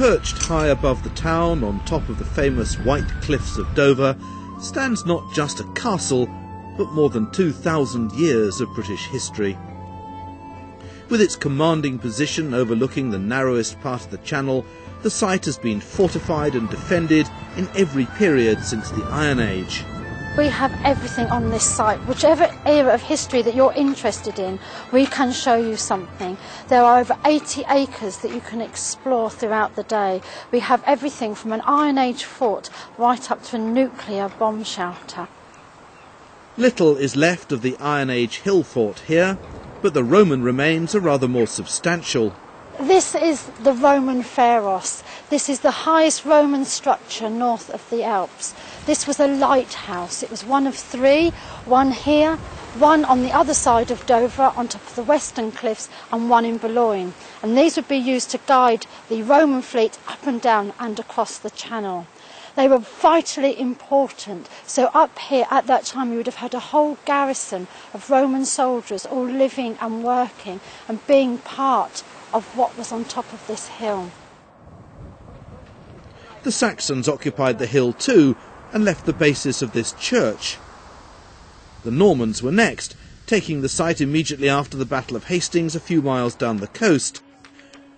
Perched high above the town on top of the famous White Cliffs of Dover stands not just a castle, but more than 2,000 years of British history. With its commanding position overlooking the narrowest part of the Channel, the site has been fortified and defended in every period since the Iron Age. We have everything on this site. Whichever era of history that you're interested in, we can show you something. There are over 80 acres that you can explore throughout the day. We have everything from an Iron Age fort right up to a nuclear bomb shelter. Little is left of the Iron Age hill fort here, but the Roman remains are rather more substantial. This is the Roman Pharos. This is the highest Roman structure north of the Alps. This was a lighthouse. It was one of three, one here, one on the other side of Dover on top of the western cliffs, and one in Boulogne. And these would be used to guide the Roman fleet up and down and across the Channel. They were vitally important. So up here at that time you would have had a whole garrison of Roman soldiers all living and working and being part of what was on top of this hill. The Saxons occupied the hill too and left the basis of this church. The Normans were next, taking the site immediately after the Battle of Hastings a few miles down the coast.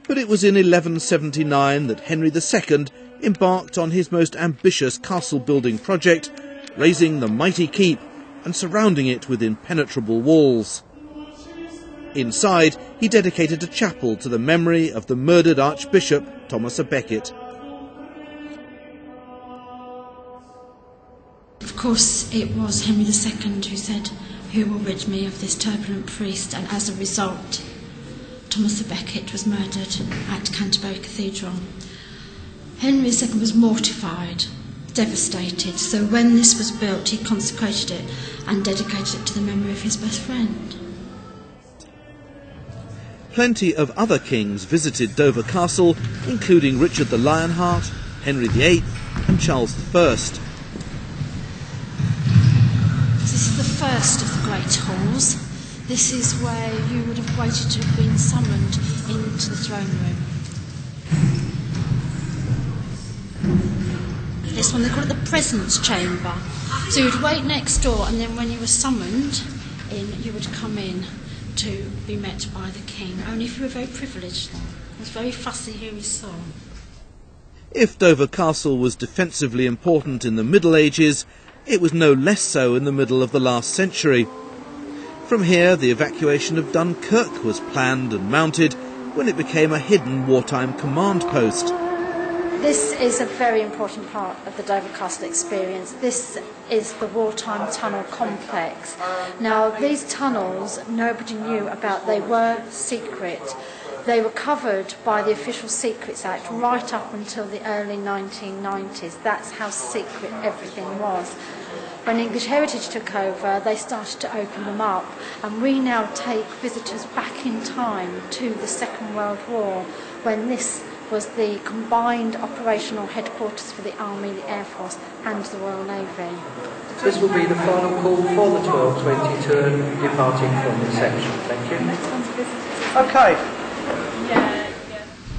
But it was in 1179 that Henry II embarked on his most ambitious castle-building project, raising the mighty keep and surrounding it with impenetrable walls. Inside, he dedicated a chapel to the memory of the murdered Archbishop Thomas à Becket. Of course, it was Henry II who said, "Who will rid me of this turbulent priest?" And as a result, Thomas à Becket was murdered at Canterbury Cathedral. Henry II was mortified, devastated, so when this was built, he consecrated it and dedicated it to the memory of his best friend. Plenty of other kings visited Dover Castle, including Richard the Lionheart, Henry VIII and Charles I. This is the first of the great halls. This is where you would have waited to have been summoned into the throne room. This one, they call it the presence chamber. So you'd wait next door, and then when you were summoned in, you would come in to be met by the king, only if you were very privileged then. It was very fussy who he saw. If Dover Castle was defensively important in the Middle Ages, it was no less so in the middle of the last century. From here, the evacuation of Dunkirk was planned and mounted when it became a hidden wartime command post. This is a very important part of the Dover Castle experience. This is the wartime tunnel complex. Now, these tunnels, nobody knew about. They were secret. They were covered by the Official Secrets Act right up until the early 1990s. That's how secret everything was. When English Heritage took over, they started to open them up, and we now take visitors back in time to the Second World War, when this was the combined operational headquarters for the Army, the Air Force and the Royal Navy. This will be the final call for the 12:20 turn departing from reception. Thank you. Okay.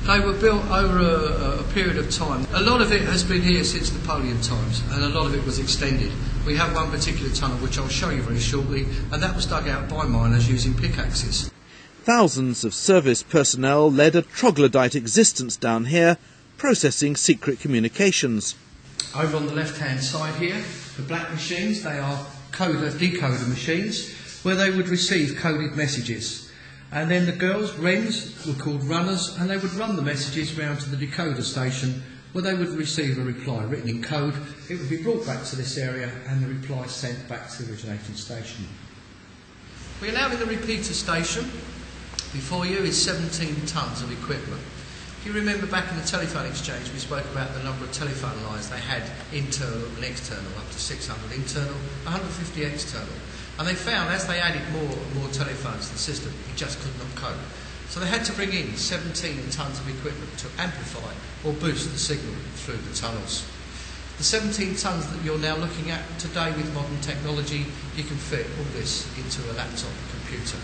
They were built over a period of time. A lot of it has been here since Napoleon times, and a lot of it was extended. We have one particular tunnel which I'll show you very shortly, and that was dug out by miners using pickaxes. Thousands of service personnel led a troglodyte existence down here, processing secret communications. Over on the left-hand side here, the black machines, they are decoder machines, where they would receive coded messages. And then the girls, wrens, were called runners, and they would run the messages round to the decoder station, where they would receive a reply written in code. It would be brought back to this area, and the reply sent back to the originating station. We are now in the repeater station. Before you is 17 tonnes of equipment. If you remember back in the telephone exchange, we spoke about the number of telephone lines they had, internal and external, up to 600 internal, 150 external. And they found as they added more and more telephones to the system, it just could not cope. So they had to bring in 17 tonnes of equipment to amplify or boost the signal through the tunnels. The 17 tonnes that you're now looking at today with modern technology, you can fit all this into a laptop computer.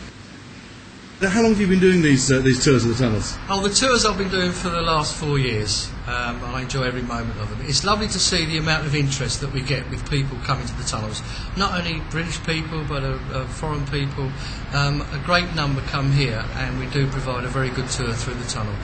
How long have you been doing these tours of the tunnels? Oh, the tours I've been doing for the last 4 years. I enjoy every moment of them. It's lovely to see the amount of interest that we get with people coming to the tunnels. Not only British people, but foreign people. A great number come here, and we do provide a very good tour through the tunnel.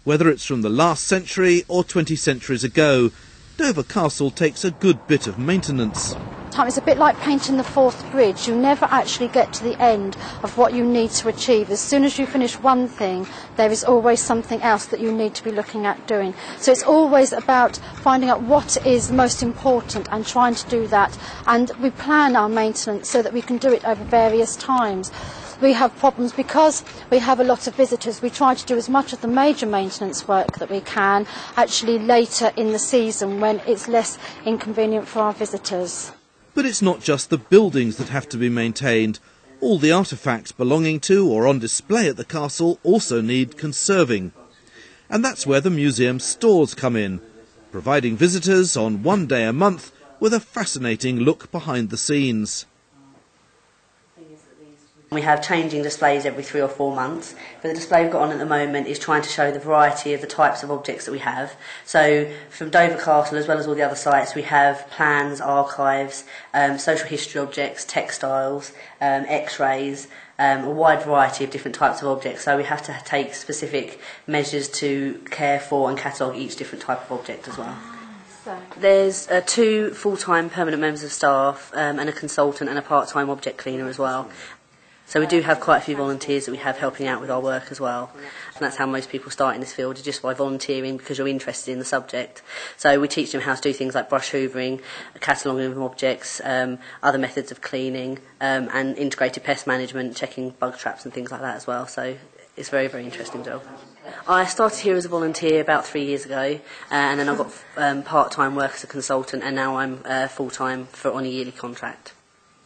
Whether it's from the last century or 20 centuries ago, Dover Castle takes a good bit of maintenance. It's a bit like painting the Forth Bridge. You never actually get to the end of what you need to achieve. As soon as you finish one thing, there is always something else that you need to be looking at doing. So it's always about finding out what is most important and trying to do that. And we plan our maintenance so that we can do it over various times. We have problems because we have a lot of visitors. We try to do as much of the major maintenance work that we can actually later in the season when it's less inconvenient for our visitors. But it's not just the buildings that have to be maintained. All the artefacts belonging to or on display at the castle also need conserving. And that's where the museum stores come in, providing visitors on one day a month with a fascinating look behind the scenes. We have changing displays every 3 or 4 months, but the display we've got on at the moment is trying to show the variety of the types of objects that we have. So from Dover Castle, as well as all the other sites, we have plans, archives, social history objects, textiles, x-rays, a wide variety of different types of objects. So we have to take specific measures to care for and catalogue each different type of object as well. There's 2 full-time permanent members of staff and a consultant and a part-time object cleaner as well. So we do have quite a few volunteers that we have helping out with our work as well. And that's how most people start in this field, is just by volunteering because you're interested in the subject. So we teach them how to do things like brush hoovering, cataloguing of objects, other methods of cleaning, and integrated pest management, checking bug traps and things like that as well. So it's a very, very interesting job. I started here as a volunteer about 3 years ago, and then I got part-time work as a consultant, and now I'm full-time on a yearly contract.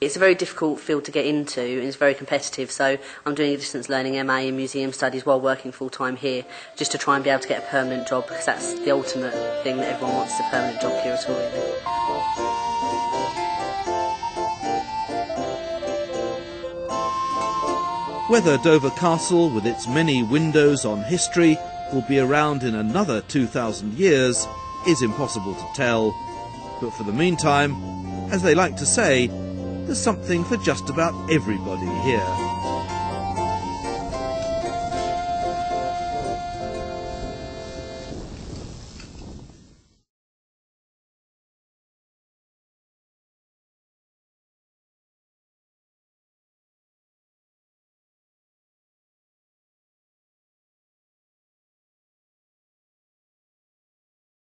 It's a very difficult field to get into and it's very competitive, so I'm doing a distance learning MA in museum studies while working full-time here, just to try and be able to get a permanent job, because that's the ultimate thing that everyone wants, is a permanent job here at all, really. Whether Dover Castle, with its many windows on history, will be around in another 2,000 years is impossible to tell. But for the meantime, as they like to say, there's something for just about everybody here.